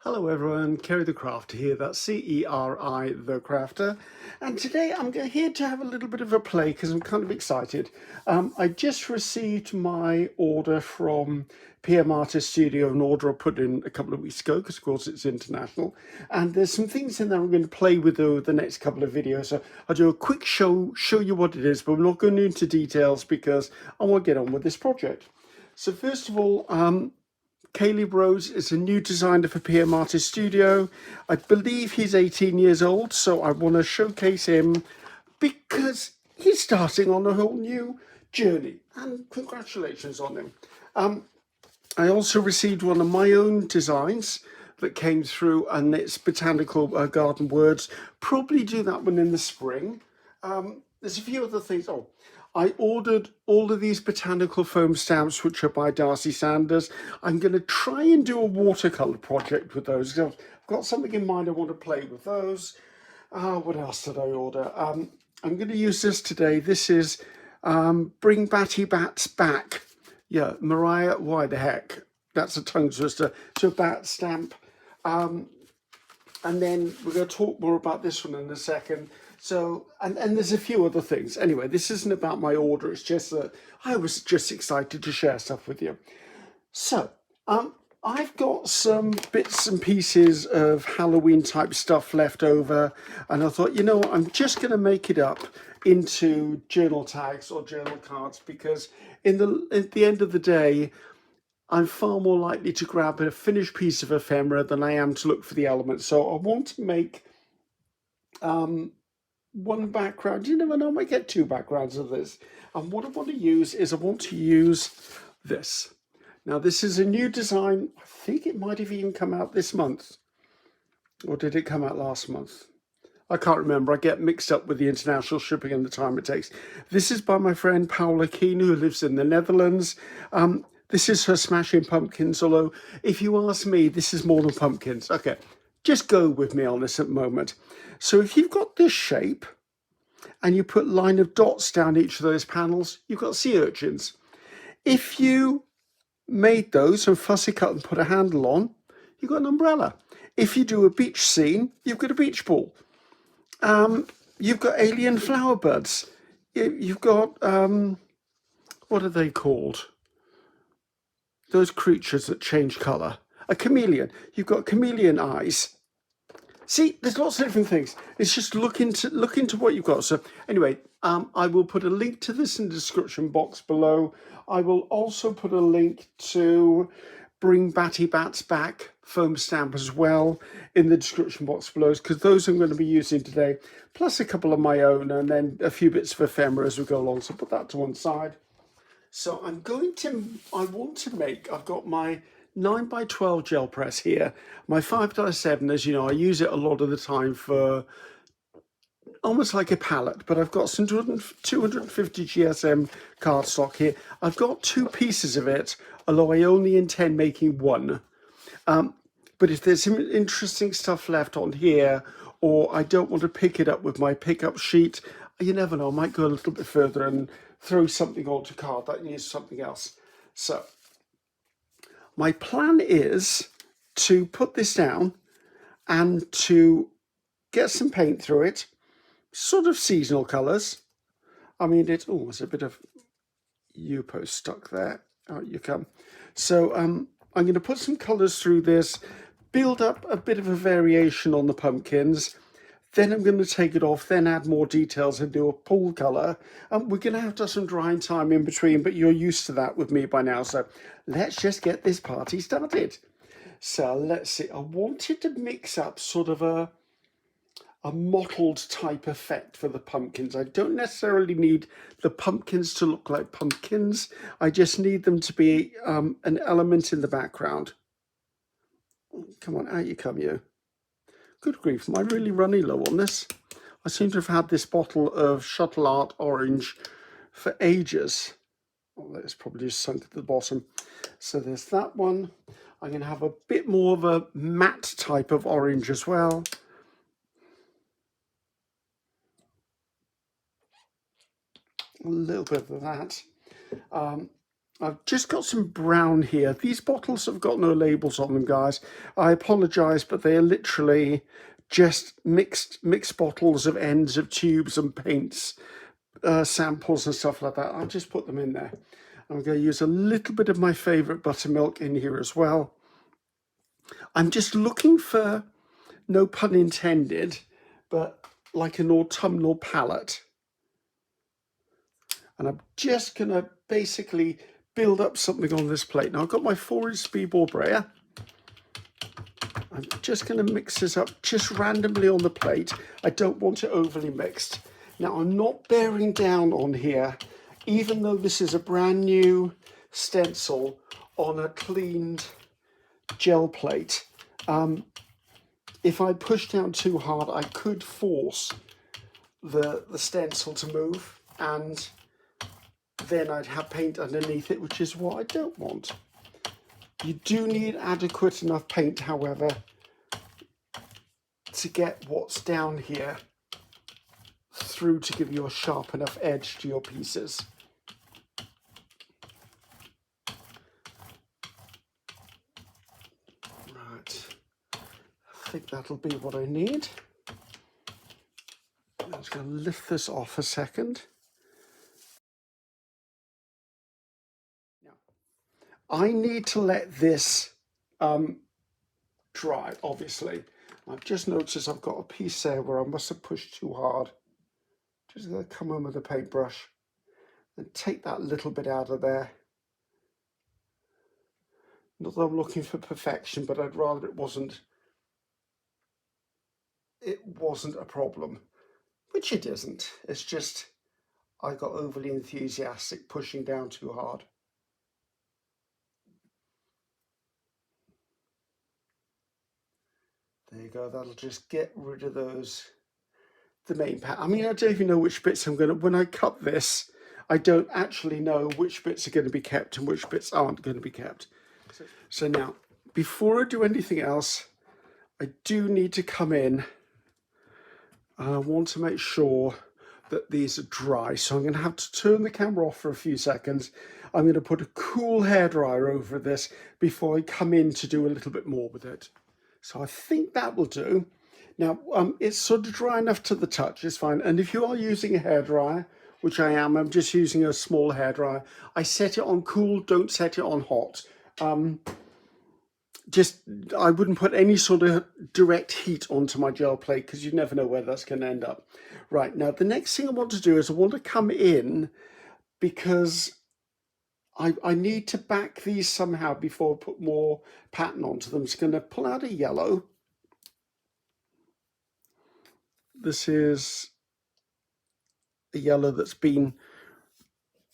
Hello everyone, Ceri the Crafter here, that's C-E-R-I the Crafter, and today I'm here to have a little bit of a play because I'm kind of excited. I just received my order from PM Artist Studio, an order I put in a couple of weeks ago because of course it's international, and there's some things in there I'm going to play with over the next couple of videos. So I'll do a quick show you what it is, but we're not going into details because I want to get on with this project. So first of all, Caleb Rose is a new designer for PM Artist Studio. I believe he's 18 years old, so I want to showcase him because he's starting on a whole new journey, and congratulations on him. I also received one of my own designs that came through, and it's Botanical Garden Words. Probably do that one in the spring. There's a few other things. Oh, I ordered all of these botanical foam stamps, which are by Darcy Sanders. I'm going to try and do a watercolor project with those. I've got something in mind. I want to play with those. What else did I order? I'm going to use this today. This is Bring Batty Bats Back. Yeah, Mariah, why the heck? That's a tongue twister. So a bat stamp. And then we're going to talk more about this one in a second. So, and there's a few other things. Anyway, this isn't about my order. It's just that I was just excited to share stuff with you. So, I've got some bits and pieces of Halloween type stuff left over. And I thought, you know what, I'm just going to make it up into journal tags or journal cards because at the end of the day, I'm far more likely to grab a finished piece of ephemera than I am to look for the elements. So I want to make one background. You never know, I might get two backgrounds of this. And what I want to use is I want to use this. Now this is a new design. I think it might have even come out this month. Or did it come out last month? I can't remember. I get mixed up with the international shipping and the time it takes. This is by my friend Paulla, who lives in the Netherlands. This is her Smashing Pumpkins, although if you ask me, this is more than pumpkins. Okay, just go with me on this at the moment. So if you've got this shape and you put line of dots down each of those panels, you've got sea urchins. If you made those and fussy cut and put a handle on, you've got an umbrella. If you do a beach scene, you've got a beach ball. You've got alien flower buds. You've got, what are they called? Those creatures that change colour. A chameleon. You've got chameleon eyes. See, there's lots of different things. It's just look into what you've got. So anyway, I will put a link to this in the description box below. I will also put a link to Bring Batty Bats Back foam stamp as well in the description box below, because those I'm going to be using today, plus a couple of my own, and then a few bits of ephemera as we go along. So put that to one side. So I want to make, I've got my 9x12 gel press here. My 5x7, as you know, I use it a lot of the time for almost like a palette, but I've got some 250 GSM cardstock here. I've got two pieces of it, although I only intend making one. But if there's some interesting stuff left on here, or I don't want to pick it up with my pickup sheet, you never know, I might go a little bit further and throw something onto card that needs something else. So my plan is to put this down and to get some paint through it, sort of seasonal colours. I mean, there's a bit of U-post stuck there. Out you come. So I'm going to put some colours through this, build up a bit of a variation on the pumpkins. Then I'm going to take it off, then add more details and do a pool colour. We're going to have to have some drying time in between, but you're used to that with me by now. So let's just get this party started. So let's see. I wanted to mix up sort of a mottled type effect for the pumpkins. I don't necessarily need the pumpkins to look like pumpkins. I just need them to be an element in the background. Come on, out you come, you. Good grief, am I really running low on this? I seem to have had this bottle of Shuttle Art Orange for ages. Oh, it's probably just sunk at the bottom. So there's that one. I'm going to have a bit more of a matte type of orange as well. A little bit of that. I've just got some brown here. These bottles have got no labels on them, guys. I apologise, but they are literally just mixed bottles of ends of tubes and paints, samples and stuff like that. I'll just put them in there. I'm going to use a little bit of my favourite buttermilk in here as well. I'm just looking for, no pun intended, but like an autumnal palette. And I'm just going to basically build up something on this plate. Now I've got my 4-inch speedball brayer. I'm just going to mix this up just randomly on the plate. I don't want it overly mixed. Now I'm not bearing down on here, even though this is a brand new stencil on a cleaned gel plate. If I push down too hard, I could force the stencil to move, and then I'd have paint underneath it, which is what I don't want. You do need adequate enough paint, however, to get what's down here through to give you a sharp enough edge to your pieces. Right, I think that'll be what I need. I'm just going to lift this off a second. I need to let this dry, obviously. I've just noticed I've got a piece there where I must have pushed too hard. Just going to come in with a paintbrush and take that little bit out of there. Not that I'm looking for perfection, but I'd rather it wasn't a problem, which it isn't. It's just I got overly enthusiastic pushing down too hard. There you go, that'll just get rid of those, the main part. I mean, I don't even know which bits I'm going to, when I cut this, I don't actually know which bits are going to be kept and which bits aren't going to be kept. So now, before I do anything else, I do need to come in and I want to make sure that these are dry. So I'm going to have to turn the camera off for a few seconds. I'm going to put a cool hairdryer over this before I come in to do a little bit more with it. So I think that will do. Now, it's sort of dry enough to the touch, it's fine. And if you are using a hairdryer, which I am, I'm just using a small hairdryer. I set it on cool, don't set it on hot. I wouldn't put any sort of direct heat onto my gel plate because you never know where that's going to end up. Right, now the next thing I want to do is I want to come in because I need to back these somehow before I put more pattern onto them. So I'm going to pull out a yellow. This is a yellow that's been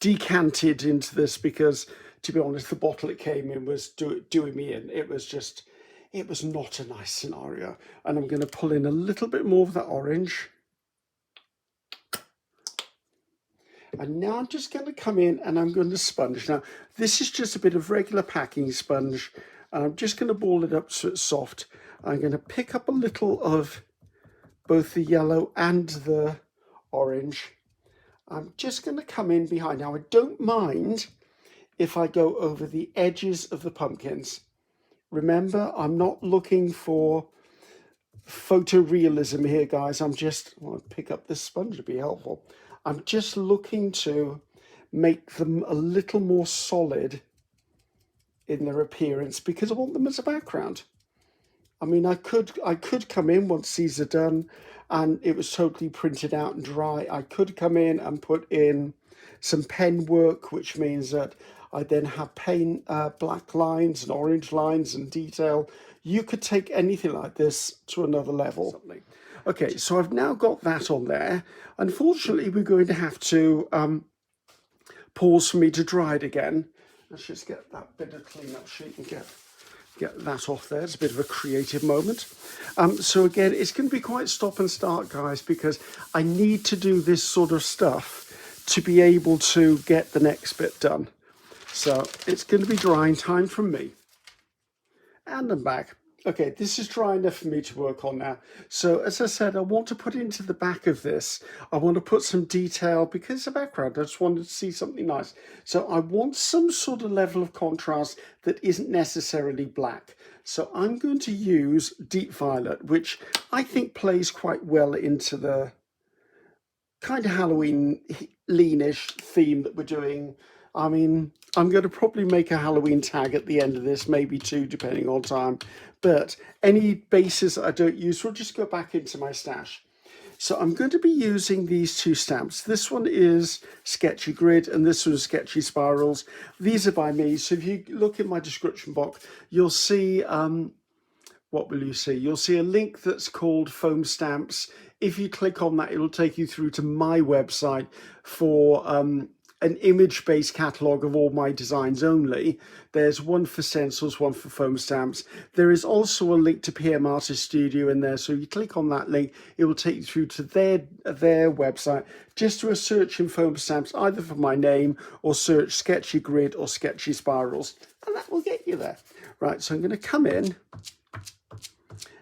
decanted into this because, to be honest, the bottle it came in was doing me in. It was not a nice scenario. And I'm going to pull in a little bit more of that orange. And now I'm just going to come in and I'm going to sponge. Now, this is just a bit of regular packing sponge. And I'm just going to ball it up so it's soft. I'm going to pick up a little of both the yellow and the orange. I'm just going to come in behind. Now, I don't mind if I go over the edges of the pumpkins. Remember, I'm not looking for photorealism here, guys. I'll pick up this sponge to be helpful. I'm just looking to make them a little more solid in their appearance because I want them as a background. I mean, I could come in once these are done and it was totally printed out and dry. I could come in and put in some pen work, which means that I then have black lines and orange lines and detail. You could take anything like this to another level. Okay, so I've now got that on there. Unfortunately, we're going to have to pause for me to dry it again. Let's just get that bit of cleanup sheet and get that off there. It's a bit of a creative moment. So again, it's going to be quite stop and start, guys, because I need to do this sort of stuff to be able to get the next bit done. So it's going to be drying time from me. And I'm back. Okay, this is dry enough for me to work on now. So as I said, I want to put into the back of this, I want to put some detail because it's a background. I just wanted to see something nice. So I want some sort of level of contrast that isn't necessarily black. So I'm going to use deep violet, which I think plays quite well into the kind of Halloween leanish theme that we're doing. I mean, I'm going to probably make a Halloween tag at the end of this, maybe two, depending on time. But any bases that I don't use will just go back into my stash. So I'm going to be using these two stamps. This one is Sketchy Grid and this one is Sketchy Spirals. These are by me. So if you look in my description box, you'll see, what will you see? You'll see a link that's called Foam Stamps. If you click on that, it'll take you through to my website for an image-based catalogue of all my designs only. There's one for stencils, one for foam stamps. There is also a link to PM Artist Studio in there. So you click on that link, it will take you through to their website. Just do a search in foam stamps, either for my name or search Sketchy Grid or Sketchy Spirals, and that will get you there. Right, so I'm going to come in.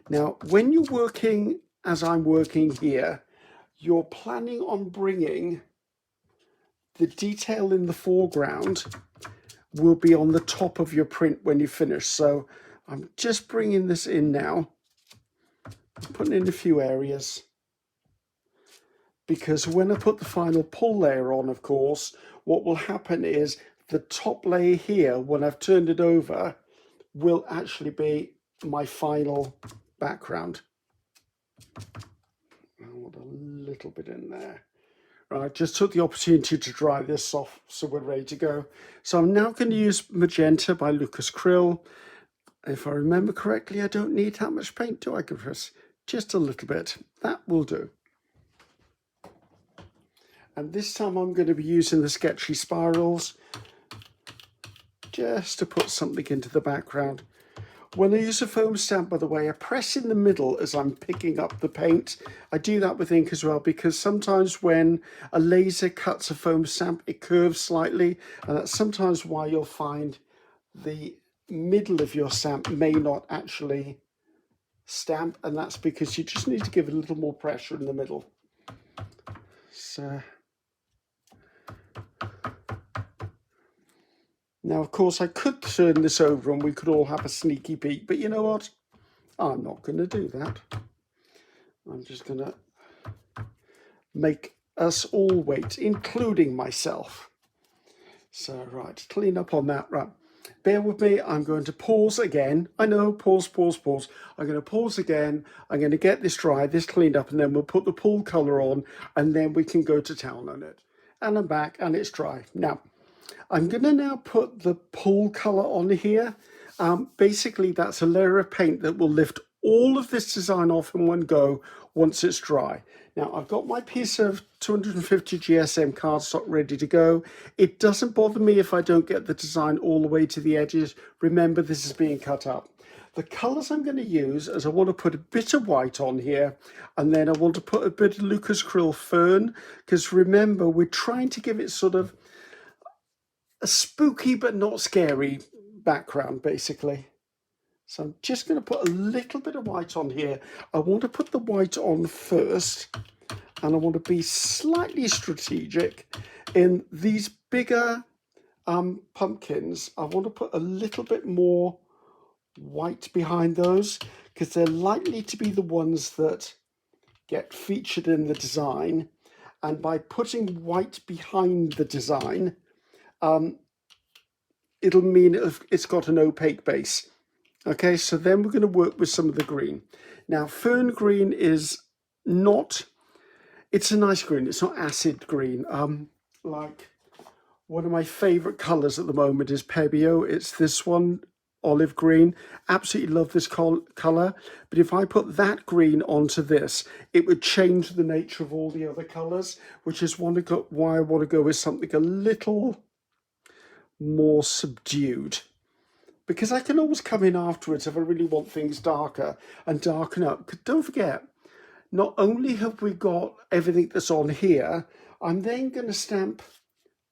Now, when you're working, as I'm working here, you're planning on bringing the detail in the foreground will be on the top of your print when you finish. So I'm just bringing this in now, putting in a few areas, because when I put the final pull layer on, of course, what will happen is the top layer here, when I've turned it over, will actually be my final background. I want a little bit in there. Right, just took the opportunity to dry this off so we're ready to go. So I'm now going to use Magenta by Lucas Krill. If I remember correctly, I don't need that much paint, do I, Griffiths? Just a little bit. That will do. And this time I'm going to be using the Sketchy Spirals just to put something into the background. When I use a foam stamp, by the way, I press in the middle as I'm picking up the paint. I do that with ink as well, because sometimes when a laser cuts a foam stamp, it curves slightly, and that's sometimes why you'll find the middle of your stamp may not actually stamp, and that's because you just need to give it a little more pressure in the middle. So now, of course, I could turn this over and we could all have a sneaky peek, but you know what? I'm not going to do that. I'm just going to make us all wait, including myself. So, right, clean up on that. Right, bear with me. I'm going to pause again. I know, pause. I'm going to pause again. I'm going to get this dry, this cleaned up, and then we'll put the pool colour on, and then we can go to town on it. And I'm back, and it's dry. Now, I'm going to now put the pool colour on here. Basically, that's a layer of paint that will lift all of this design off in one go once it's dry. Now, I've got my piece of 250 GSM cardstock ready to go. It doesn't bother me if I don't get the design all the way to the edges. Remember, this is being cut up. The colours I'm going to use is I want to put a bit of white on here, and then I want to put a bit of Lucas Krill Fern, because remember, we're trying to give it sort of a spooky but not scary background, basically. So I'm just going to put a little bit of white on here. I want to put the white on first, and I want to be slightly strategic. In these bigger pumpkins, I want to put a little bit more white behind those, because they're likely to be the ones that get featured in the design. And by putting white behind the design, it'll mean it's got an opaque base. Okay, so then we're going to work with some of the green. Now, fern green is not, it's a nice green. It's not acid green. Like one of my favorite colors at the moment is Pebeo. It's this one, olive green. Absolutely love this color. But if I put that green onto this, it would change the nature of all the other colors, which is why I want to go with something a little more subdued, because I can always come in afterwards if I really want things darker and darken up. Don't forget, not only have we got everything that's on here, I'm then going to stamp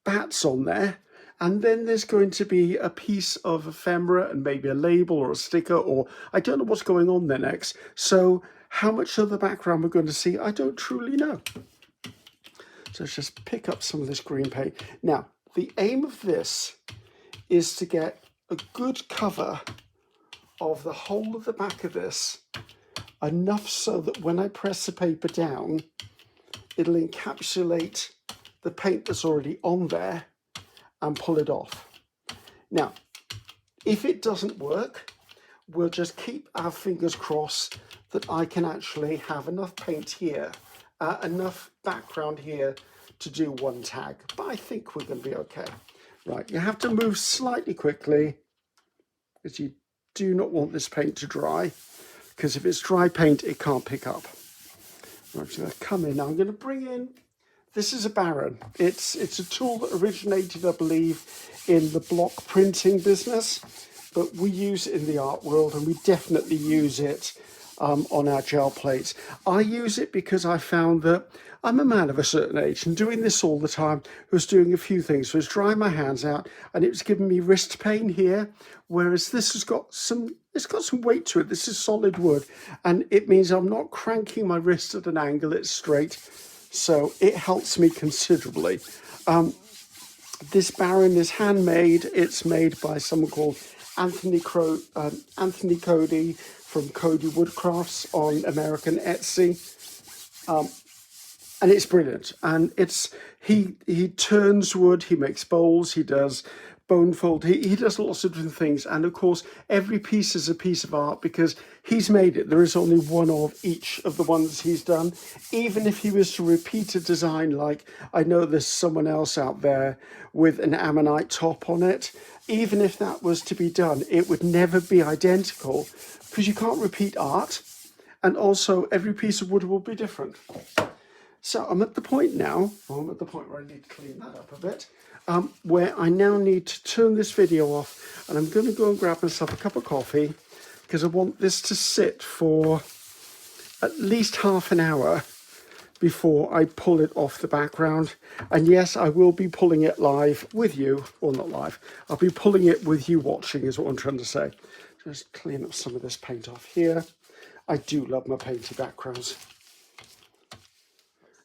bats on there, And then there's going to be a piece of ephemera and maybe a label or a sticker, or I don't know what's going on there next. So how much of the background we're going to see, I don't truly know. So let's just pick up some of this green paint. Now, the aim of this is to get a good cover of the whole of the back of this, enough so that when I press the paper down, it'll encapsulate the paint that's already on there and pull it off. Now, if it doesn't work, we'll just keep our fingers crossed that I can actually have enough paint here, enough background here to do one tag. But I think we're going to be okay. Right, you have to move slightly quickly because you do not want this paint to dry, because if it's dry paint, it can't pick up. I'm just going to come in. Now I'm going to bring in, this is a Baron. It's a tool that originated, I believe, in the block printing business, but we use it in the art world, and we definitely use it on our gel plates. I use it because I found that I'm a man of a certain age, and doing this all the time was doing a few things. So it was drying my hands out, and it was giving me wrist pain here, whereas this has got some, it's got some weight to it. This is solid wood, and it means I'm not cranking my wrist at an angle, it's straight. So it helps me considerably. This Baron is handmade. It's made by someone called Anthony Cody from Cody Woodcrafts on American Etsy. And it's brilliant. And it's he turns wood, he makes bowls, he does bone fold, he does lots of different things. And of course, every piece is a piece of art because he's made it. There is only one of each of the ones he's done. Even if he was to repeat a design, like I know there's someone else out there with an ammonite top on it, even if that was to be done, it would never be identical because you can't repeat art. And also every piece of wood will be different. So I'm at the point now, I'm at the point where I need to clean that up a bit, where I now need to turn this video off, and I'm going to go and grab myself a cup of coffee because I want this to sit for at least half an hour before I pull it off the background. And yes, I will be pulling it live with you, or not live, I'll be pulling it with you watching is what I'm trying to say. Just clean up some of this paint off here. I do love my painty backgrounds.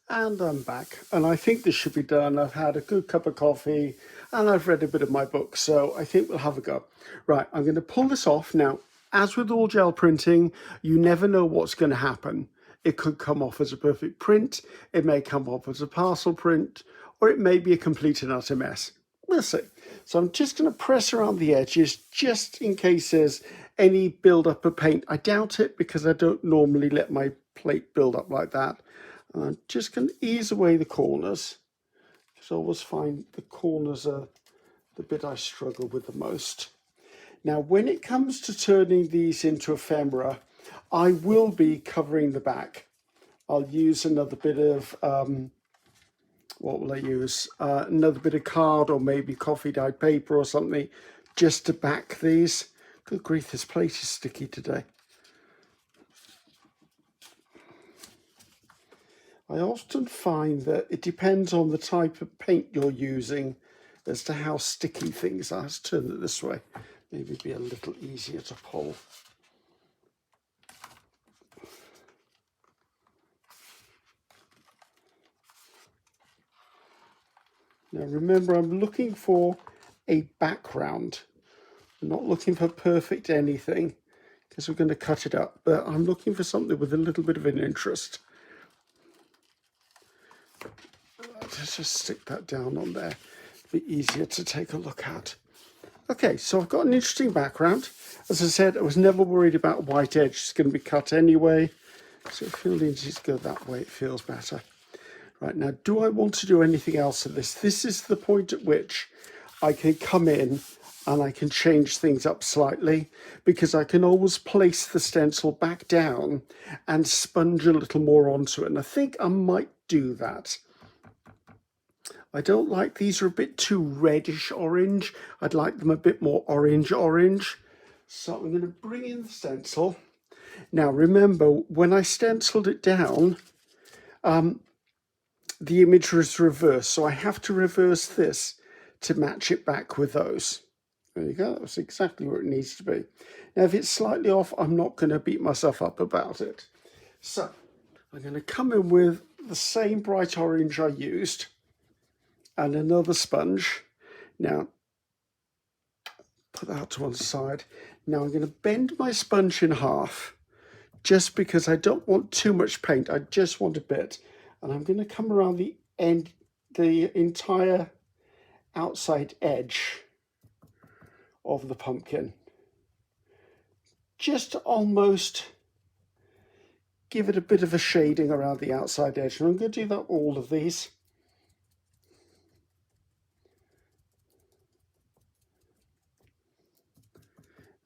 And I'm back, and I think this should be done. I've had a good cup of coffee and I've read a bit of my book, so I think we'll have a go. Right, I'm going to pull this off. Now, as with all gel printing, you never know what's going to happen. It could come off as a perfect print, it may come off as a parcel print, or it may be a complete and utter mess. We'll see. So I'm just going to press around the edges just in case there's any build up of paint. I doubt it because I don't normally let my plate build up like that. I'm just going to ease away the corners, because I always find the corners are the bit I struggle with the most. Now, when it comes to turning these into ephemera, I will be covering the back. I'll use another bit of, what will I use? Another bit of card or maybe coffee dyed paper or something, just to back these. Good grief, this plate is sticky today. I often find that it depends on the type of paint you're using as to how sticky things are. Let's turn it this way. Maybe it'd be a little easier to pull. Now remember, I'm looking for a background. I'm not looking for perfect anything because we're going to cut it up, but I'm looking for something with a little bit of an interest. Let's just stick that down on there. It'll be easier to take a look at. Okay, so I've got an interesting background. As I said, I was never worried about white edge. It's going to be cut anyway. So if it needs to go that way, it feels better. Right, now, do I want to do anything else to this? This is the point at which I can come in and I can change things up slightly, because I can always place the stencil back down and sponge a little more onto it. And I think I might do that. I don't like these are a bit too reddish orange. I'd like them a bit more orange. So I'm going to bring in the stencil. Now remember, when I stenciled it down, the image was reversed. So I have to reverse this to match it back with those. There you go, that's exactly where it needs to be. Now if it's slightly off, I'm not going to beat myself up about it. So I'm going to come in with the same bright orange I used and another sponge. Now put that to one side. Now I'm going to bend my sponge in half just because I don't want too much paint. I just want a bit. And I'm going to come around the end, the entire outside edge of the pumpkin. Just to almost give it a bit of a shading around the outside edge. And I'm going to do that all of these.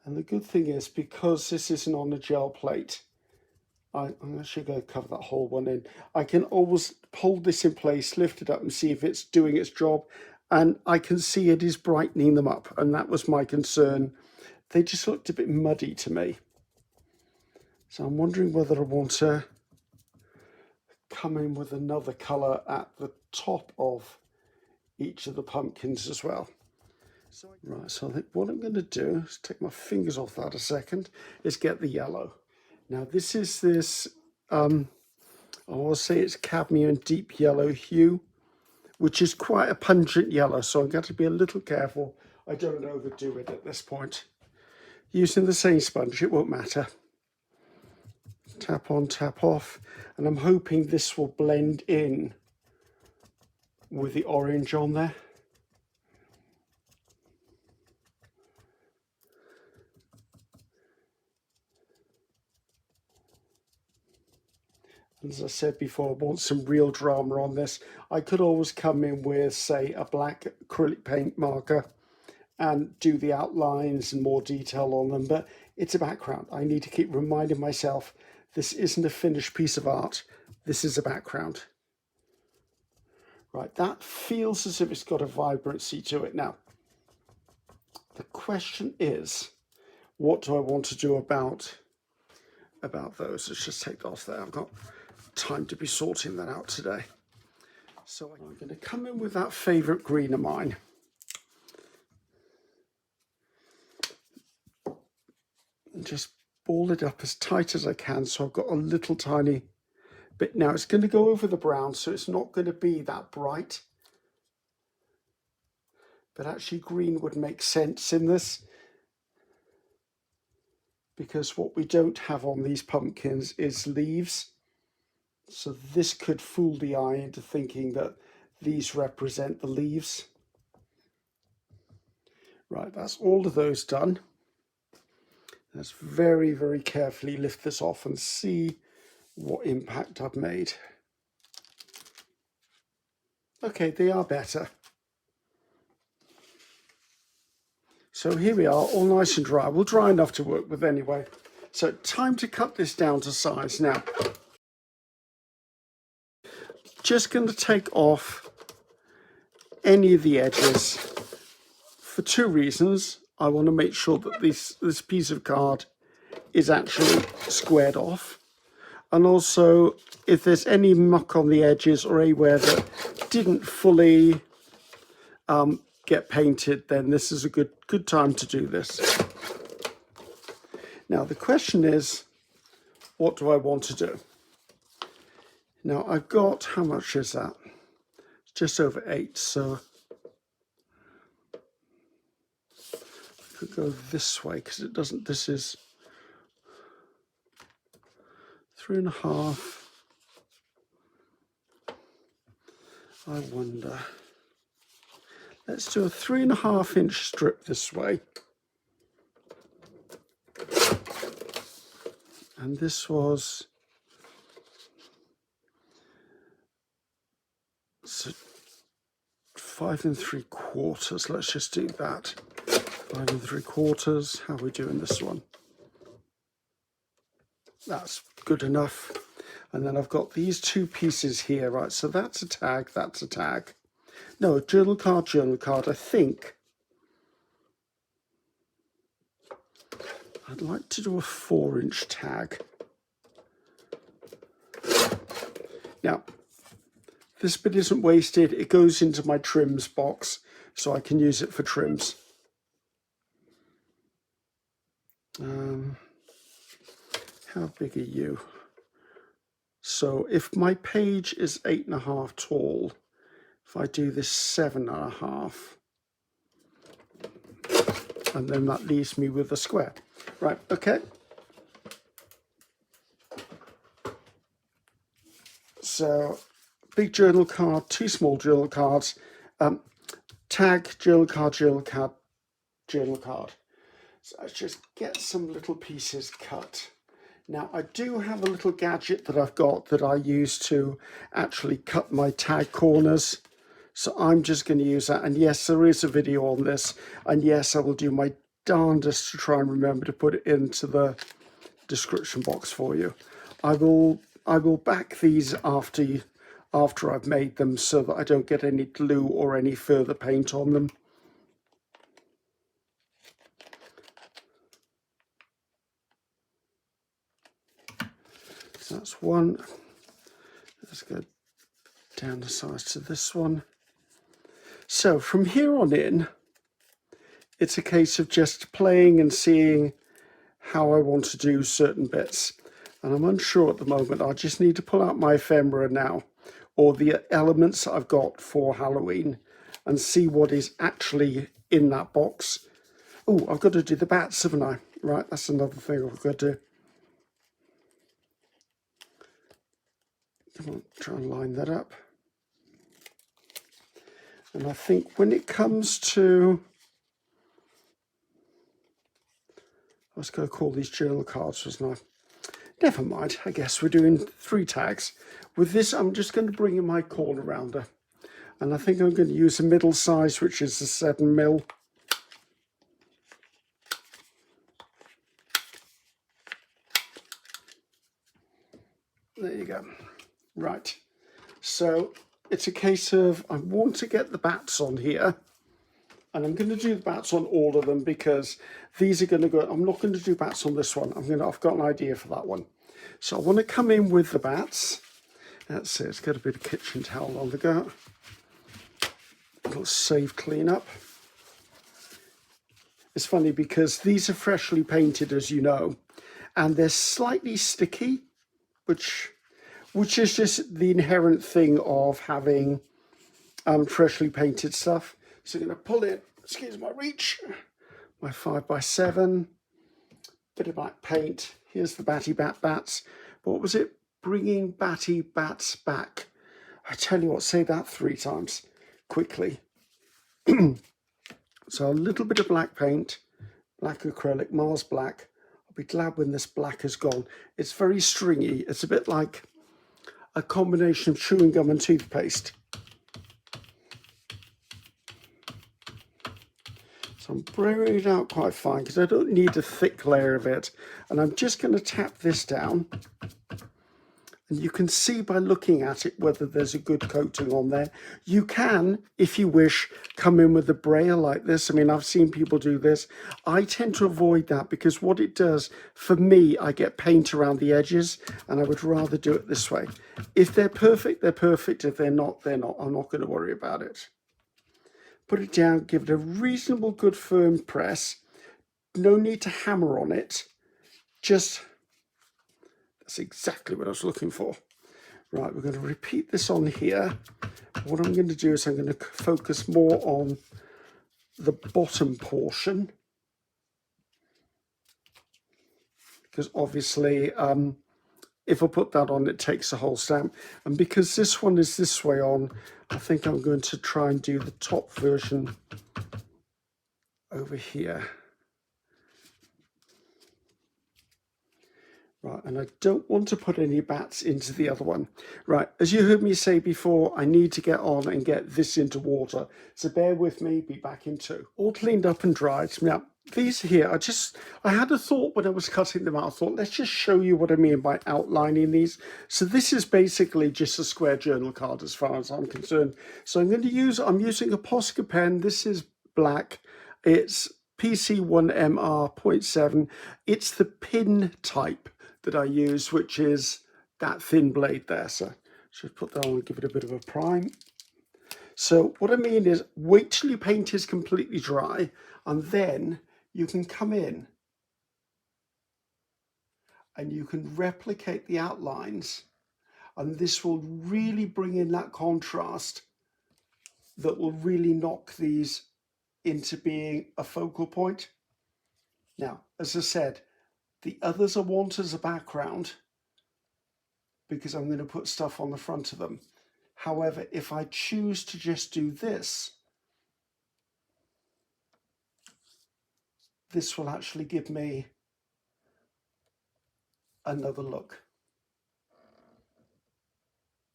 And the good thing is, because this isn't on a gel plate, I'm actually going to cover that whole one in. I can always hold this in place, lift it up and see if it's doing its job. And I can see it is brightening them up. And that was my concern. They just looked a bit muddy to me. So I'm wondering whether I want to come in with another colour at the top of each of the pumpkins as well. Right, so I think what I'm going to do is take my fingers off that a second, is get the yellow. Now this is this, I will say it's cadmium deep yellow hue, which is quite a pungent yellow, so I'm going to be a little careful I don't overdo it at this point. Using the same sponge, it won't matter. Tap on, tap off, and I'm hoping this will blend in with the orange on there. As I said before, I want some real drama on this. I could always come in with, say, a black acrylic paint marker and do the outlines and more detail on them, but it's a background. I need to keep reminding myself this isn't a finished piece of art. This is a background. Right, that feels as if it's got a vibrancy to it. Now, the question is, what do I want to do about those? Let's just take that off there. I've got time to be sorting that out today. So I'm going to come in with that favourite green of mine. And just ball it up as tight as I can, so I've got a little tiny bit. Now it's going to go over the brown, so it's not going to be that bright. But actually green would make sense in this, because what we don't have on these pumpkins is leaves. So this could fool the eye into thinking that these represent the leaves. Right, that's all of those done. Let's very, very carefully lift this off and see what impact I've made. Okay, they are better. So here we are, all nice and dry. Well, dry enough to work with anyway. So time to cut this down to size now. Just going to take off any of the edges for two reasons. I want to make sure that this piece of card is actually squared off. And also, if there's any muck on the edges or anywhere that didn't fully get painted, then this is a good time to do this. Now, the question is, what do I want to do? Now, I've got, how much is that? Just over 8, so I could go this way because it doesn't, this is 3.5. I wonder. Let's do a 3.5-inch strip this way. And this was, so 5 3/4. Let's just do that. 5 3/4. How are we doing this one? That's good enough. And then I've got these two pieces here, right? So that's a tag, that's a tag. No, journal card, I think. I'd like to do a 4-inch tag. Now, this bit isn't wasted. It goes into my trims box. so I can use it for trims. How big are you? So if my page is 8.5 tall, if I do this 7.5, and then that leaves me with a square. Right, okay. So big journal card, 2 small journal cards, tag, journal card, journal card, journal card. So let's just get some little pieces cut. Now I do have a little gadget that I've got that I use to actually cut my tag corners. So I'm just going to use that. And yes, there is a video on this. And yes, I will do my darndest to try and remember to put it into the description box for you. I will back these after I've made them so that I don't get any glue or any further paint on them. So that's one. Let's go down the size to this one. So from here on in, it's a case of just playing and seeing how I want to do certain bits. And I'm unsure at the moment. I just need to pull out my ephemera now, or the elements I've got for Halloween, and see what is actually in that box. Oh, I've got to do the bats, haven't I? Right, that's another thing I've got to do. Come on, try and line that up. And I think when it comes to, I was going to call these journal cards, wasn't I? Never mind, I guess we're doing 3 tags. With this, I'm just going to bring in my corner rounder. And I think I'm going to use a middle size, which is the 7mm. There you go. Right, so it's a case of I want to get the bats on here, and I'm going to do the bats on all of them because these are going to go. I'm not going to do bats on this one. I've got an idea for that one. So I want to come in with the bats. That's it. Let's get a bit of kitchen towel on the go. It'll save cleanup. It's funny because these are freshly painted, as you know, and they're slightly sticky, which is just the inherent thing of having freshly painted stuff. So I'm going to pull in, excuse my reach, my 5x7, bit of black paint. Here's the Batty Bat bats. But what was it? Bringing Batty Bats back. I tell you what, say that 3 times quickly. So a little bit of black paint, black acrylic, Mars black. I'll be glad when this black is gone. It's very stringy. It's a bit like a combination of chewing gum and toothpaste. So I'm bringing it out quite fine because I don't need a thick layer of it. And I'm just going to tap this down. And you can see by looking at it whether there's a good coating on there. You can, if you wish, come in with a brayer like this. I mean, I've seen people do this. I tend to avoid that because what it does, for me, I get paint around the edges, and I would rather do it this way. If they're perfect, they're perfect. If they're not, they're not. I'm not going to worry about it. Put it down, give it a reasonable good firm press. No need to hammer on it. Just... that's exactly what I was looking for. Right, we're going to repeat this on here. What I'm going to do is I'm going to focus more on the bottom portion. Because obviously, if I put that on, it takes the whole stamp. And because this one is this way on, I think I'm going to try and do the top version over here. Right, and I don't want to put any bats into the other one. Right, as you heard me say before, I need to get on and get this into water. So bear with me, be back in 2. All cleaned up and dried. Now, these here, I had a thought when I was cutting them out. I thought, let's just show you what I mean by outlining these. So this is basically just a square journal card as far as I'm concerned. So I'm using a Posca pen. This is black. It's PC1MR 0.7. It's the pin type that I use, which is that thin blade there. So just put that on and give it a bit of a prime. So what I mean is wait till your paint is completely dry, and then you can come in and you can replicate the outlines, and this will really bring in that contrast that will really knock these into being a focal point. Now, as I said, the others I want as a background because I'm going to put stuff on the front of them. However, if I choose to just do this, this will actually give me another look.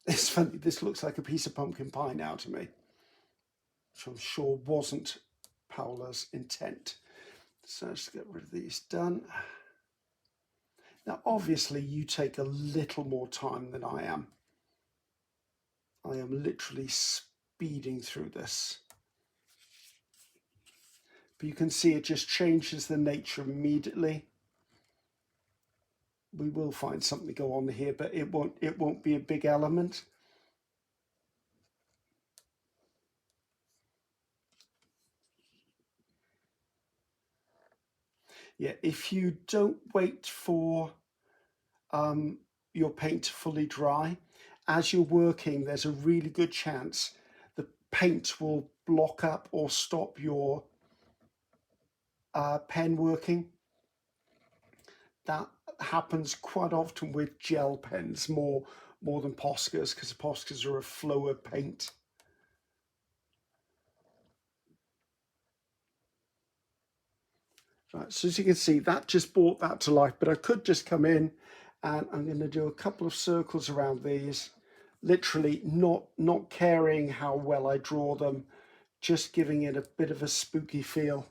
It's funny, this looks like a piece of pumpkin pie now to me, which I'm sure wasn't Paulla's intent. So let's get rid of these done. Now, obviously, you take a little more time than I am. I am literally speeding through this. But you can see it just changes the nature immediately. We will find something to go on here, but it won't be a big element. Yeah, if you don't wait for your paint to fully dry, as you're working, there's a really good chance the paint will block up or stop your pen working. That happens quite often with gel pens, more than Poscas, because Poscas are a flow of paint. Right, so as you can see, that just brought that to life, but I could just come in and I'm going to do a couple of circles around these, literally not caring how well I draw them, just giving it a bit of a spooky feel.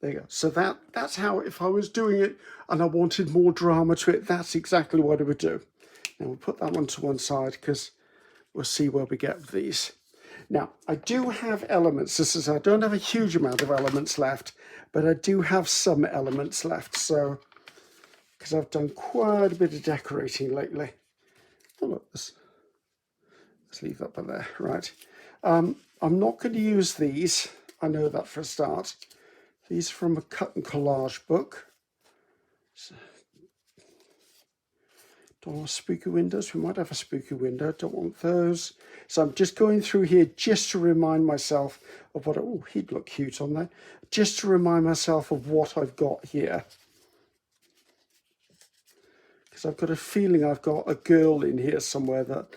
There you go. So that's how, if I was doing it and I wanted more drama to it, that's exactly what I would do. Now we'll put that one to one side because we'll see where we get with these. Now, I do have elements. I don't have a huge amount of elements left, but I do have some elements left. So, because I've done quite a bit of decorating lately. Oh, look, let's leave that by there. Right. I'm not going to use these. I know that for a start. These are from a cut and collage book. So, don't want spooky windows. We might have a spooky window. Don't want those. So I'm just going through here just to remind myself of what, oh, he'd look cute on there. Just to remind myself of what I've got here. Because I've got a feeling I've got a girl in here somewhere that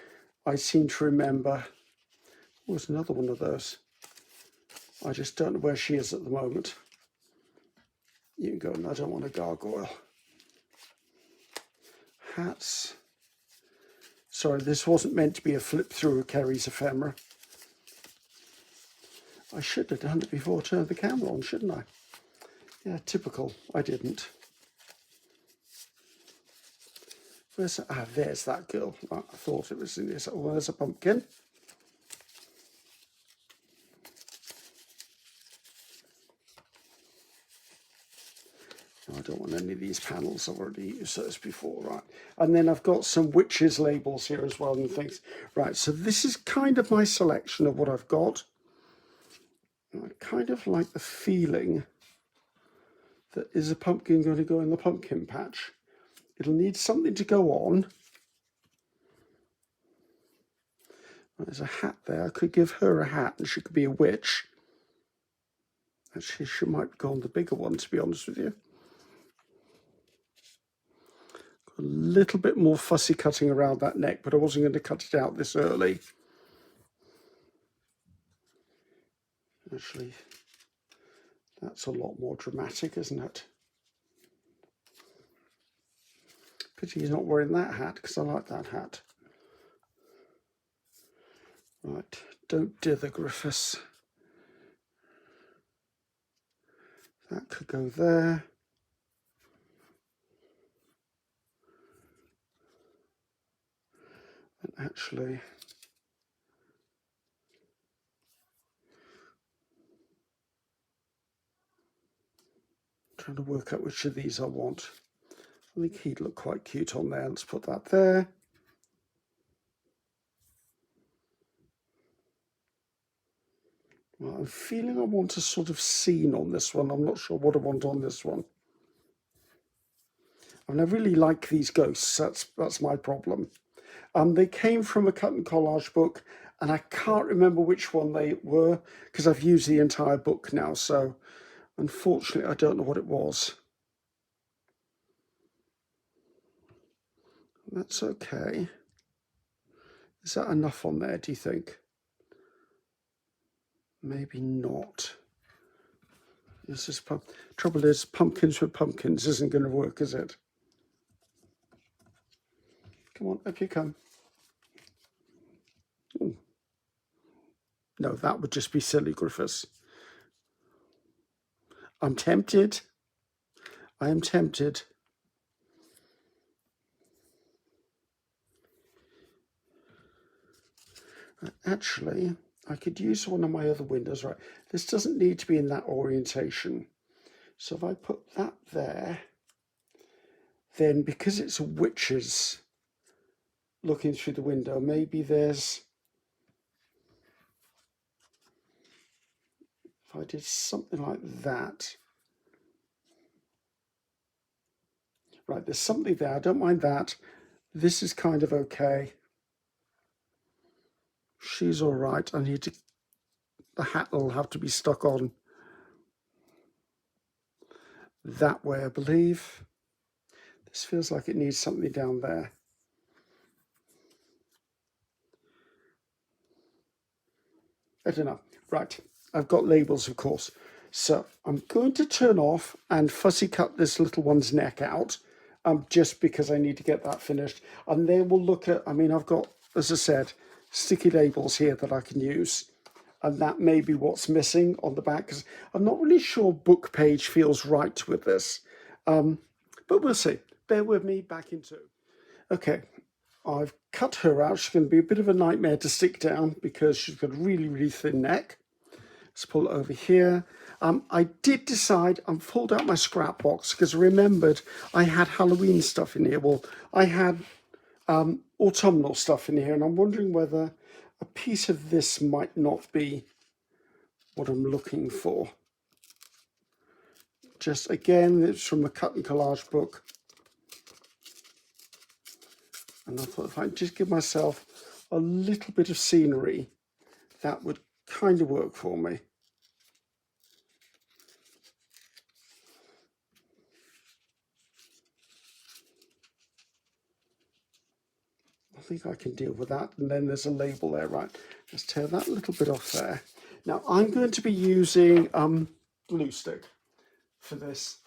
I seem to remember. Oh, there's another one of those. I just don't know where she is at the moment. You can go, and I don't want a gargoyle. Hats. Sorry, this wasn't meant to be a flip through of Ceri's ephemera. I should have done it before I turned the camera on, shouldn't I? Yeah, typical. I didn't. Where's that? Ah, there's that girl. Right, I thought it was in this. Oh, there's a pumpkin. I don't want any of these panels. I've already used those before, right? And then I've got some witches labels here as well and things. Right, so this is kind of my selection of what I've got. I kind of like the feeling that is a pumpkin going to go in the pumpkin patch. It'll need something to go on. There's a hat there. I could give her a hat and she could be a witch. Actually, she might go on the bigger one, to be honest with you. A little bit more fussy cutting around that neck, but I wasn't going to cut it out this early. Actually, that's a lot more dramatic, isn't it? Pity he's not wearing that hat, because I like that hat. Right, don't dither, Griffiths. That could go there. And actually, trying to work out which of these I want. I think he'd look quite cute on there. Let's put that there. I'm feeling I want a sort of scene on this one. I'm not sure what I want on this one. I mean, I really like these ghosts. That's my problem. They came from a cut and collage book, and I can't remember which one they were because I've used the entire book now. So unfortunately, I don't know what it was. That's okay. Is that enough on there, do you think? Maybe not. This is trouble is, pumpkins with pumpkins isn't going to work, is it? Come on, up you come. Ooh. No, that would just be silly, Griffiths. I'm tempted. I am tempted. Actually, I could use one of my other windows, right? This doesn't need to be in that orientation. So if I put that there, then because it's witches looking through the window, maybe there's, if I did something like that. Right, there's something there. I don't mind that. This is kind of okay. She's all right. I need to, the hat will have to be stuck on that way, I believe. This feels like it needs something down there. I don't know. Right, I've got labels, of course. So I'm going to turn off and fussy cut this little one's neck out, just because I need to get that finished. And then we'll look at, I mean, I've got, as I said, sticky labels here that I can use. And that may be what's missing on the back, because I'm not really sure book page feels right with this. But we'll see. Bear with me, back into. Okay, I've cut her out. She's going to be a bit of a nightmare to stick down because she's got a really, really thin neck. Let's pull it over here. I did decide, I pulled out my scrap box because I remembered I had Halloween stuff in here. Well, I had autumnal stuff in here, and I'm wondering whether a piece of this might not be what I'm looking for. Just again, it's from a cut and collage book. And I thought if I just give myself a little bit of scenery, that would kind of work for me. I think I can deal with that. And then there's a label there, right? Let's tear that little bit off there. Now I'm going to be using glue stick for this.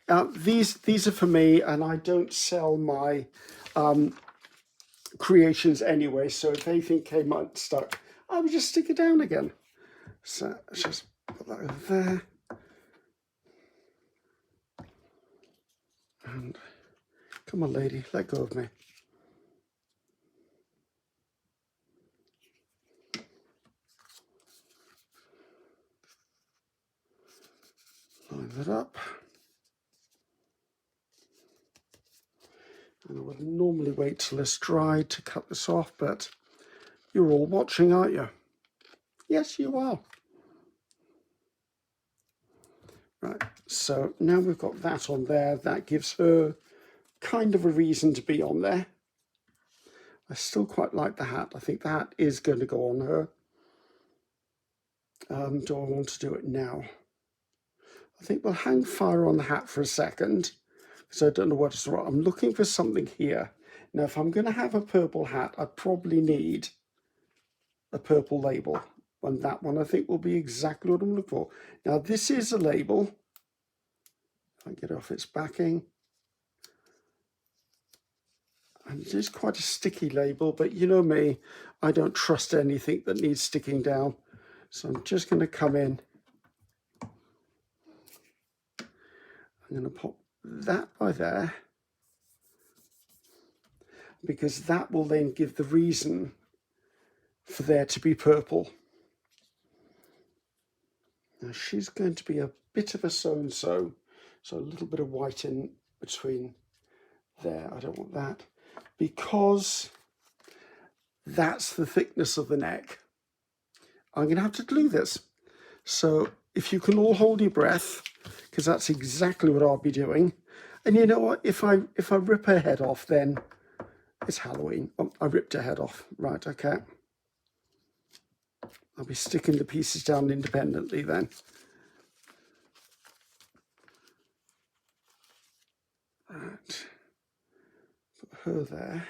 These are for me, and I don't sell my creations anyway, so if anything came unstuck, I would just stick it down again. So let's just put that over there. And come on, lady, let go of me. Line that up. And I would normally wait till it's dried to cut this off, but you're all watching, aren't you? Yes, you are. Right, so now we've got that on there. That gives her kind of a reason to be on there. I still quite like the hat. I think the hat is going to go on her. Do I want to do it now? I think we'll hang fire on the hat for a second, because I don't know what it's right. I'm looking for something here. Now, if I'm going to have a purple hat, I probably need a purple label. And that one I think will be exactly what I'm looking for. Now, this is a label. If I get off its backing. And it is quite a sticky label, but you know me, I don't trust anything that needs sticking down. So I'm just going to come in. I'm going to pop that by there, because that will then give the reason for there to be purple. Now she's going to be a bit of a so-and-so, so a little bit of white in between there. I don't want that, because that's the thickness of the neck. I'm going to have to glue this. So if you can all hold your breath, because that's exactly what I'll be doing. And you know what? If I rip her head off, then it's Halloween. Oh, I ripped her head off. Right, okay. I'll be sticking the pieces down independently then. Right. Put her there.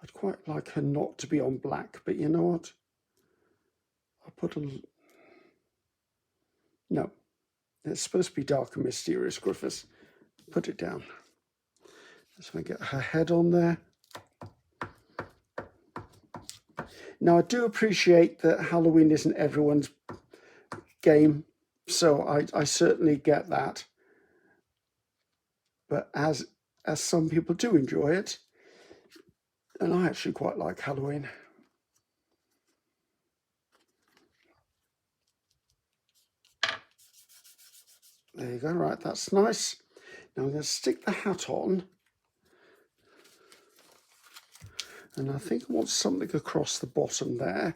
I'd quite like her not to be on black, but you know what? I'll put a... No. It's supposed to be dark and mysterious, Griffiths. Put it down. So I get her head on there. Now, I do appreciate that Halloween isn't everyone's game, so I certainly get that. But as some people do enjoy it, and I actually quite like Halloween. There you go, right, that's nice. Now I'm going to stick the hat on. And I think I want something across the bottom there.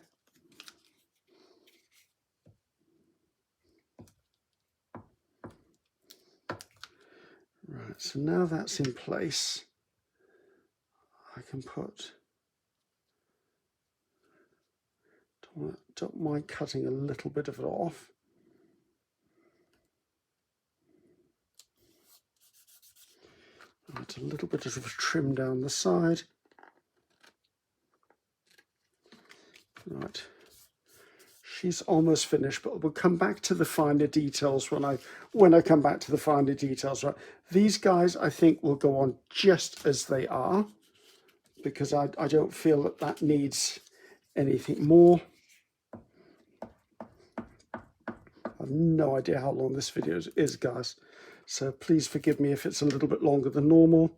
Right, so now that's in place, I can put, don't mind cutting a little bit of it off. Right, a little bit of a trim down the side. Right, she's almost finished, but we'll come back to the finer details when I come back to the finer details. Right, these guys I think will go on just as they are, because I don't feel that needs anything more. I've no idea how long this video is, guys, so please forgive me if it's a little bit longer than normal.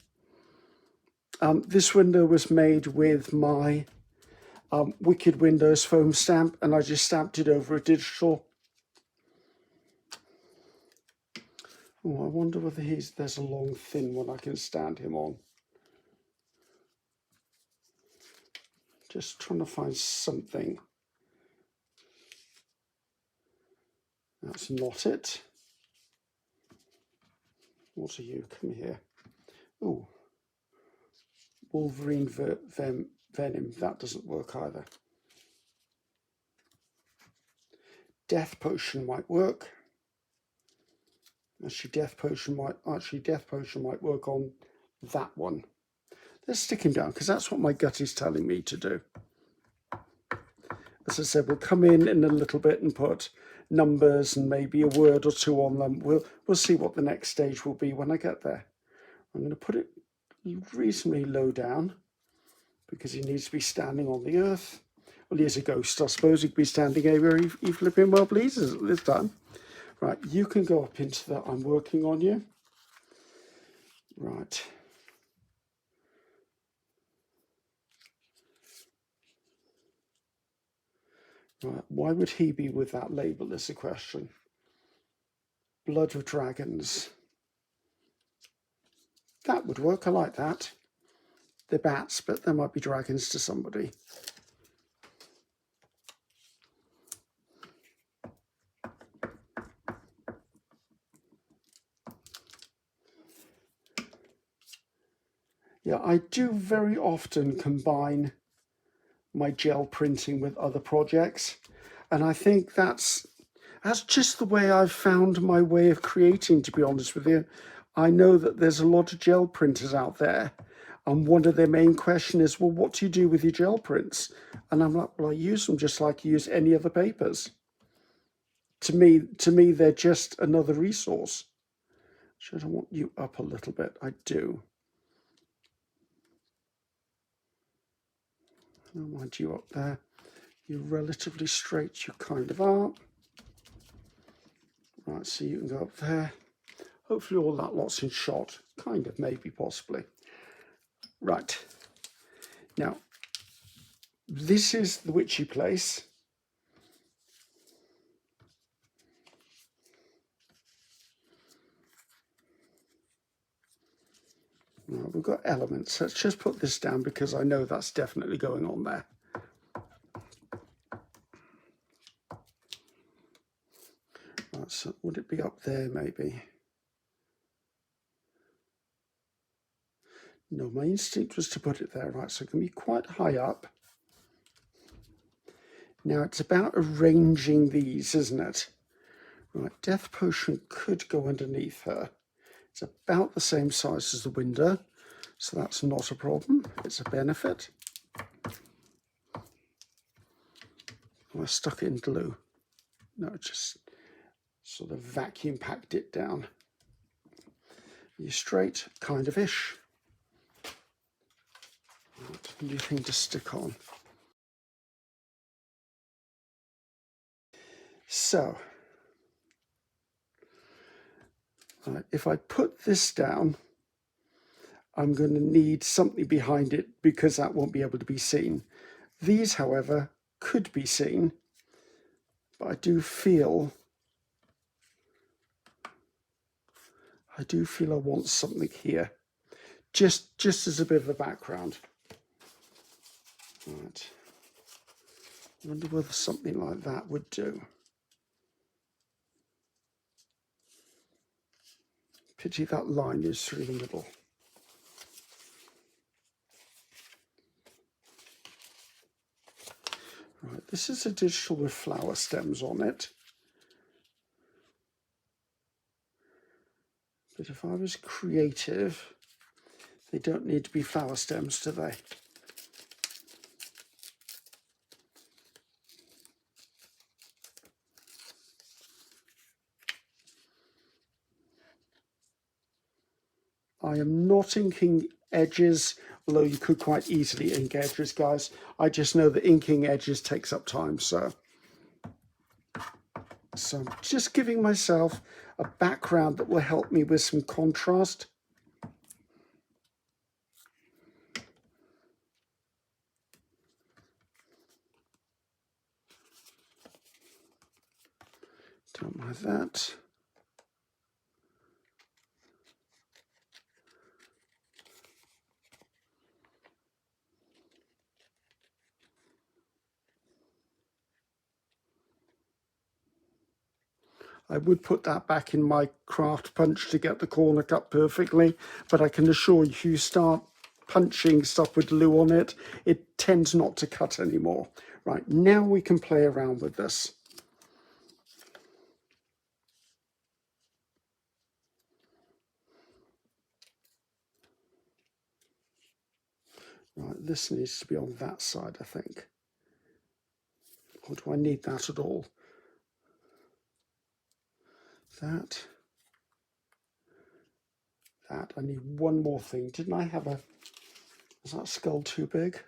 This window was made with my Wicked Windows foam stamp, and I just stamped it over a digital. Oh, I wonder whether there's a long thin one I can stand him on. Just trying to find something. That's not it. What are you? Come here. Oh, Wolverine Venom. That doesn't work either. Death Potion might work. Actually, Death Potion might work on that one. Let's stick him down, because that's what my gut is telling me to do. As I said, we'll come in a little bit and put numbers and maybe a word or two on them. We'll see what the next stage will be when I get there. I'm going to put it reasonably low down, because he needs to be standing on the earth. Well, he is a ghost, I suppose. He could be standing anywhere he flipping well pleases at this time. Right, you can go up into that. I'm working on you. Right. Right, why would he be with that label is the question. Blood of Dragons. That would work, I like that. They're bats, but there might be dragons to somebody. Yeah, I do very often combine my gel printing with other projects, and I think that's just the way I've found my way of creating, to be honest with you. I know that there's a lot of gel printers out there, and one of their main question is, well, what do you do with your gel prints? And I'm like, well, I use them just like you use any other papers. To me, they're just another resource. Should I want you up a little bit? I do. I don't mind you up there. You're relatively straight, you kind of are. Right, so you can go up there. Hopefully all that lot's in shot. Kind of, maybe, possibly. Right. Now, this is the witchy place. Now, we've got elements. Let's just put this down, because I know that's definitely going on there. Would it be up there maybe? No, my instinct was to put it there, right? So it can be quite high up. Now it's about arranging these, isn't it? Right, Death Potion could go underneath her. It's about the same size as the window, so that's not a problem. It's a benefit. I stuck it in glue. No, just sort of vacuum packed it down. You're straight, kind of ish. Right, new thing to stick on. So, if I put this down, I'm going to need something behind it because that won't be able to be seen. These, however, could be seen, but I do feel I want something here, just as a bit of a background. Right. I wonder whether something like that would do. Pity that line is through the middle. Right, this is a digital with flower stems on it. But if I was creative, they don't need to be flower stems, do they? I am not inking edges, although you could quite easily ink edges, guys. I just know that inking edges takes up time, so I'm just giving myself a background that will help me with some contrast. Don't mind that. I would put that back in my craft punch to get the corner cut perfectly, but I can assure you, if you start punching stuff with glue on it, it tends not to cut anymore. Right, now we can play around with this. Right, this needs to be on that side, I think. Or do I need that at all? That. I need one more thing. Didn't I have a... Is that skull too big?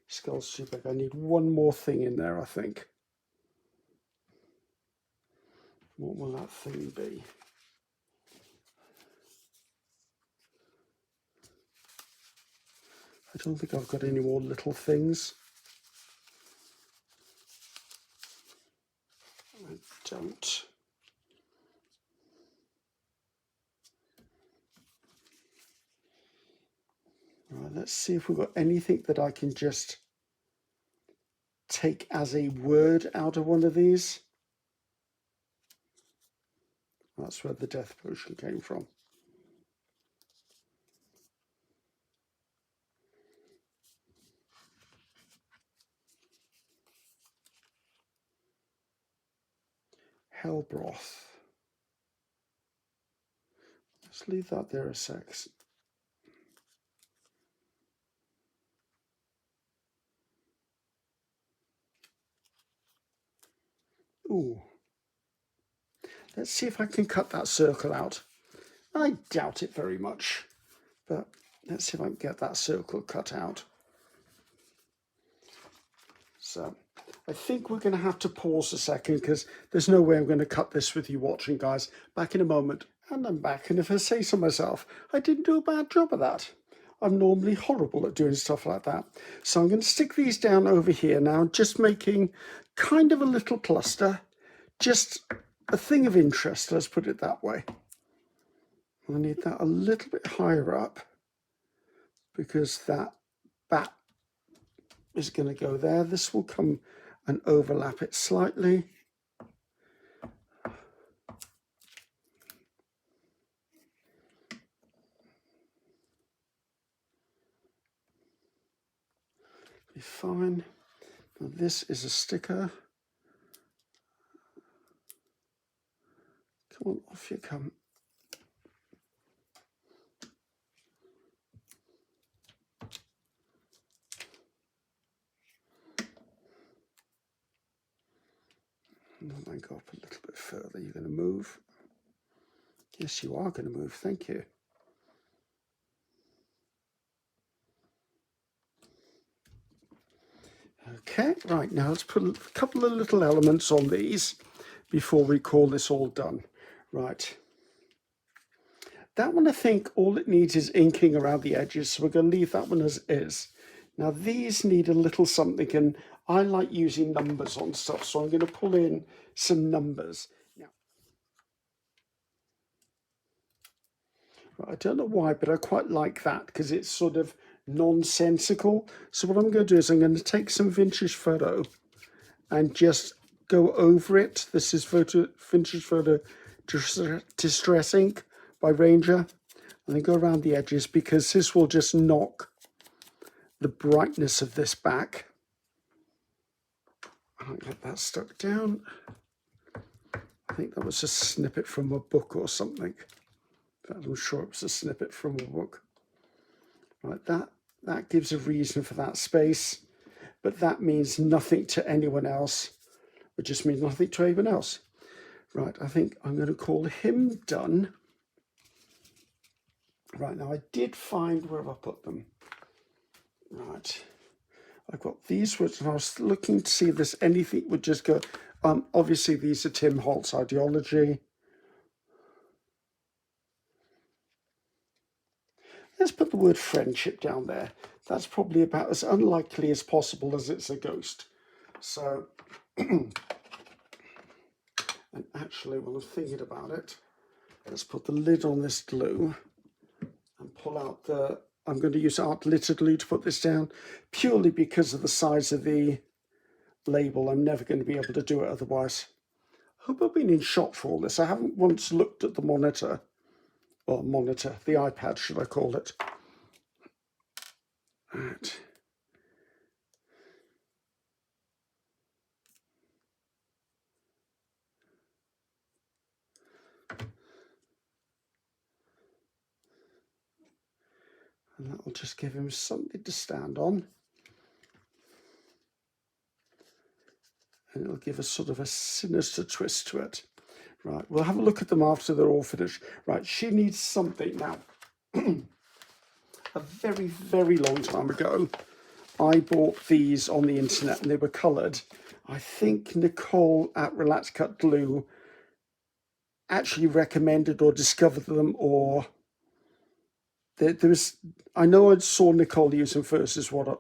Skull's too big. I need one more thing in there, I think. What will that thing be? I don't think I've got any more little things. I don't. Right, let's see if we've got anything that I can just take as a word out of one of these. That's where the Death Potion came from. Hell broth. Let's leave that there a sec. Ooh. Let's see if I can cut that circle out. I doubt it very much, but let's see if I can get that circle cut out. So I think we're going to have to pause a second because there's no way I'm going to cut this with you watching, guys. Back in a moment. And I'm back, and if I say so myself, I didn't do a bad job of that. I'm normally horrible at doing stuff like that. So I'm going to stick these down over here now, just making kind of a little cluster, just a thing of interest, let's put it that way. I need that a little bit higher up because that bat is going to go there. This will come and overlap it slightly. be fine. Now this is a sticker. Come on, off you come. And then go up a little bit further. You're going to move. Yes, you are going to move. Thank you. Okay, right, now let's put a couple of little elements on these before we call this all done. Right. That one, I think all it needs is inking around the edges, so we're going to leave that one as is. Now these need a little something, and I like using numbers on stuff, so I'm going to pull in some numbers. Now, I don't know why, but I quite like that because it's sort of nonsensical. So what I'm going to do is I'm going to take some vintage photo and just go over it. This is vintage photo distress ink by Ranger, and then go around the edges because this will just knock the brightness of this back. I'll get that stuck down. I think that was a snippet from a book or something. I'm sure it was a snippet from a book. Right, that gives a reason for that space, but that means nothing to anyone else. It just means nothing to anyone else. Right, I think I'm going to call him done. Right, now I did find where I put them. Right, I've got these words, and I was looking to see if there's anything would just go. Obviously, these are Tim Holt's ideology. Let's put the word friendship down there. That's probably about as unlikely as possible as it's a ghost. So, and actually, while I'm thinking about it, let's put the lid on this glue and pull out the, I'm going to use art glitter glue to put this down, purely because of the size of the label. I'm never going to be able to do it otherwise. I hope I've been in shot for all this. I haven't once looked at the monitor. Well, monitor, the iPad, should I call it. Right. And that will just give him something to stand on. And it'll give us sort of a sinister twist to it. Right, we'll have a look at them after they're all finished. Right, she needs something now. A very, very long time ago, I bought these on the internet and they were coloured. I think Nicole at Relax Cut Glue actually recommended or discovered them, or there was, I know I saw Nicole use them first, is what I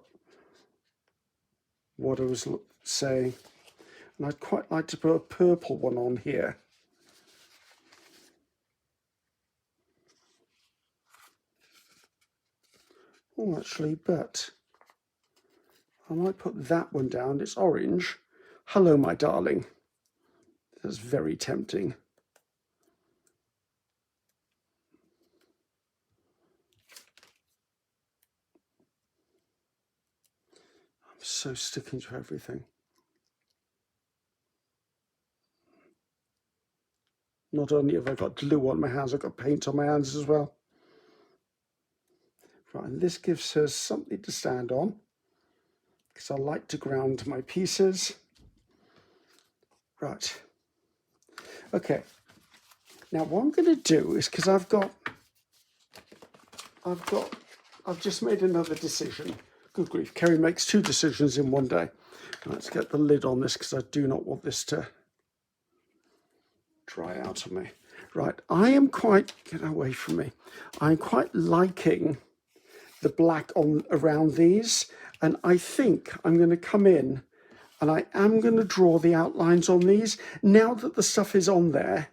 was saying. And I'd quite like to put a purple one on here. Oh, actually, but I might put that one down. It's orange. Hello, my darling. That's very tempting. I'm so sticking to everything. Not only have I got glue on my hands, I've got paint on my hands as well. Right, and this gives her something to stand on, because I like to ground my pieces. Right. Okay. Now what I'm going to do is, because I've just made another decision. Good grief, Ceri makes 2 decisions in one day. Let's get the lid on this, because I do not want this to dry out on me. Right, I am quite, get away from me. I'm quite liking the black on around these, and I think I'm going to come in and I am going to draw the outlines on these. Now that the stuff is on there,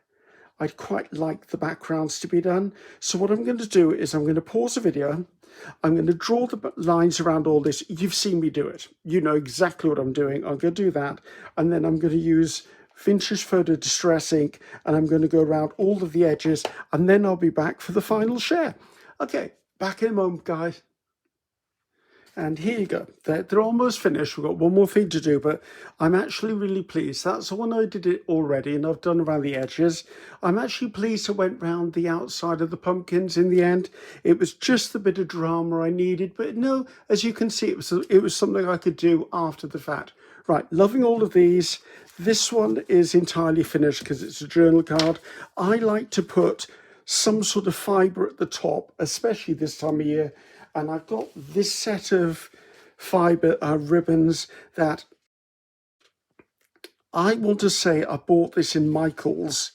I'd quite like the backgrounds to be done. So what I'm going to do is I'm going to pause the video. I'm going to draw the lines around all this. You've seen me do it. You know exactly what I'm doing. I'm going to do that, and then I'm going to use vintage photo distress ink, and I'm going to go around all of the edges, and then I'll be back for the final share. Okay, back in a moment, guys. And here you go. They're almost finished. We've got one more thing to do, but I'm actually really pleased. That's the one I did it already, and I've done around the edges. I'm actually pleased I went round the outside of the pumpkins in the end. It was just the bit of drama I needed, but no, as you can see, it was something I could do after the fact. Right, loving all of these. This one is entirely finished because it's a journal card. I like to put some sort of fibre at the top, especially this time of year. And I've got this set of fibre ribbons that I want to say I bought this in Michael's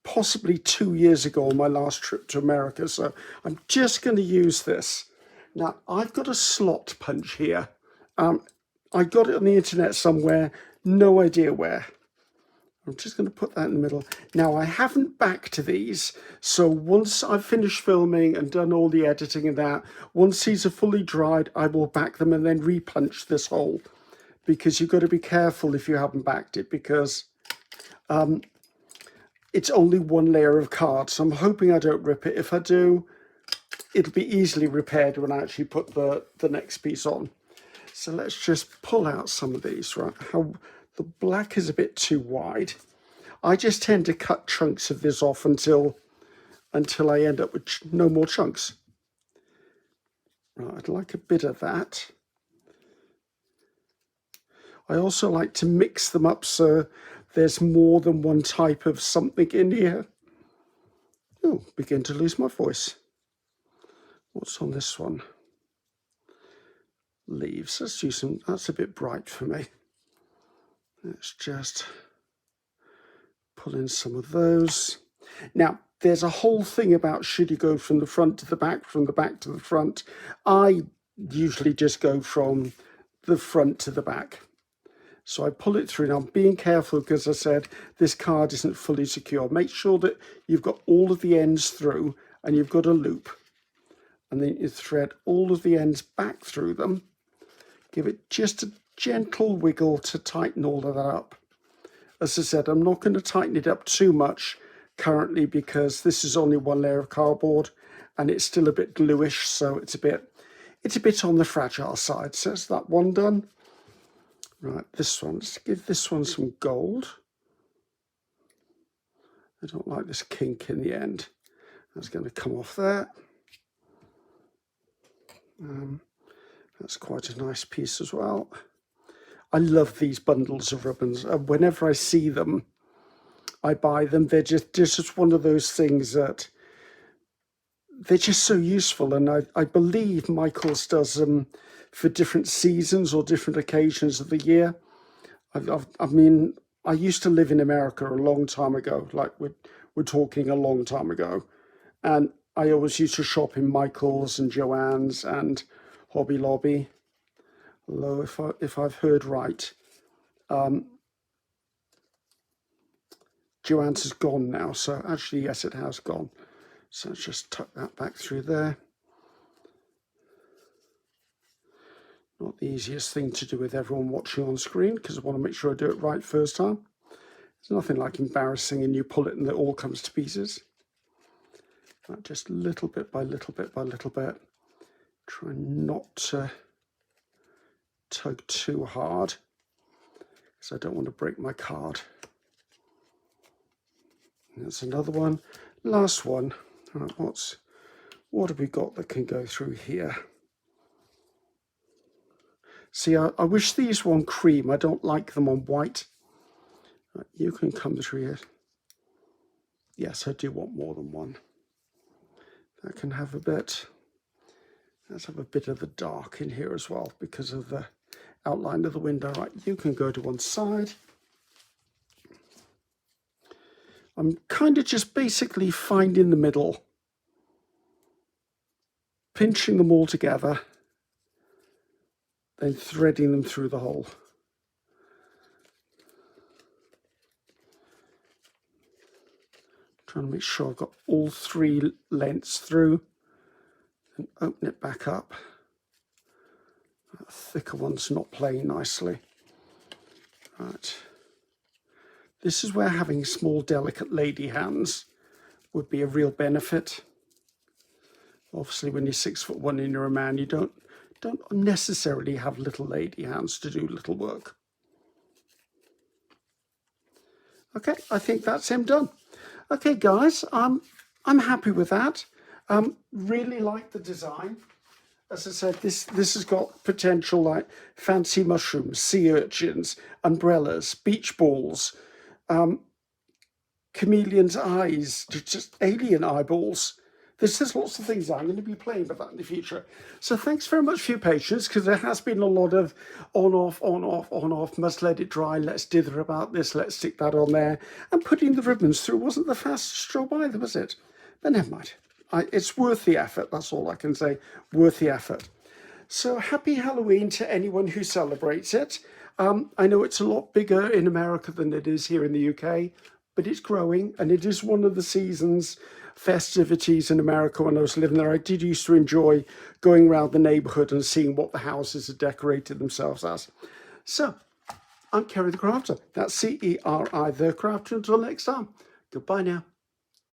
possibly 2 years ago on my last trip to America. So I'm just going to use this. Now, I've got a slot punch here. I got it on the internet somewhere, no idea where. I'm just going to put that in the middle. Now, I haven't backed these, so once I've finished filming and done all the editing and that, once these are fully dried, I will back them and then repunch this hole, because you've got to be careful if you haven't backed it, because it's only one layer of card, so I'm hoping I don't rip it. If I do, it'll be easily repaired when I actually put the next piece on. So let's just pull out some of these, right? The black is a bit too wide. I just tend to cut chunks of this off until I end up with no more chunks. Right, I'd like a bit of that. I also like to mix them up so there's more than one type of something in here. Oh, begin to lose my voice. What's on this one? Leaves. Let's do some, that's a bit bright for me. Let's just pull in some of those. Now, there's a whole thing about should you go from the front to the back, from the back to the front. I usually just go from the front to the back. So I pull it through. Now, I'm being careful because I said this card isn't fully secure. Make sure that you've got all of the ends through and you've got a loop. And then you thread all of the ends back through them. Give it just a gentle wiggle to tighten all of that up. As I said, I'm not going to tighten it up too much currently because this is only one layer of cardboard and it's still a bit gluish, so it's a bit on the fragile side. So that's that one done. Right, this one, let's give this one some gold. I don't like this kink in the end. That's going to come off there. That's quite a nice piece as well. I love these bundles of ribbons. Whenever I see them, I buy them. They're just one of those things that they're just so useful. And I believe Michael's does them for different seasons or different occasions of the year. I mean, I used to live in America a long time ago, like we're talking a long time ago. And I always used to shop in Michael's and Joann's and Hobby Lobby. Although if I've heard right, Joann's is gone now. So actually, yes, it has gone. So let's just tuck that back through there. Not the easiest thing to do with everyone watching on screen because I want to make sure I do it right first time. There's nothing like embarrassing and you pull it and it all comes to pieces. Right, just little bit by little bit by little bit. Try not to tug too hard because I don't want to break my card. And that's another one. Last one. Right, what have we got that can go through here? See, I wish these were on cream. I don't like them on white. Right, you can come through here. Yes, I do want more than one. That can have a bit. Let's have a bit of the dark in here as well because of the outline of the window. Right, you can go to one side. I'm kind of just basically finding the middle, pinching them all together, then threading them through the hole. Trying to make sure I've got all three lengths through and open it back up. That thicker one's not playing nicely. Right. This is where having small, delicate lady hands would be a real benefit. Obviously, when you're 6'1" and you're a man, you don't don't necessarily have little lady hands to do little work. Okay, I think that's him done. Okay, guys, I'm happy with that. Really like the design. As I said, this has got potential like fancy mushrooms, sea urchins, umbrellas, beach balls, chameleon's eyes, just alien eyeballs. There's lots of things. I'm going to be playing with that in the future. So thanks very much for your patience, because there has been a lot of on, off, on, off, on, off, must let it dry, let's dither about this, let's stick that on there. And putting the ribbons through wasn't the fastest job either, was it? But never mind. It's worth the effort, that's all I can say. Worth the effort. So happy Halloween to anyone who celebrates it. I know it's a lot bigger in America than it is here in the UK, but it's growing, and it is one of the season's festivities in America. When I was living there, I did used to enjoy going around the neighborhood and seeing what the houses had decorated themselves as. So, I'm Ceri the Crafter. That's Ceri the Crafter. Until next time, goodbye now.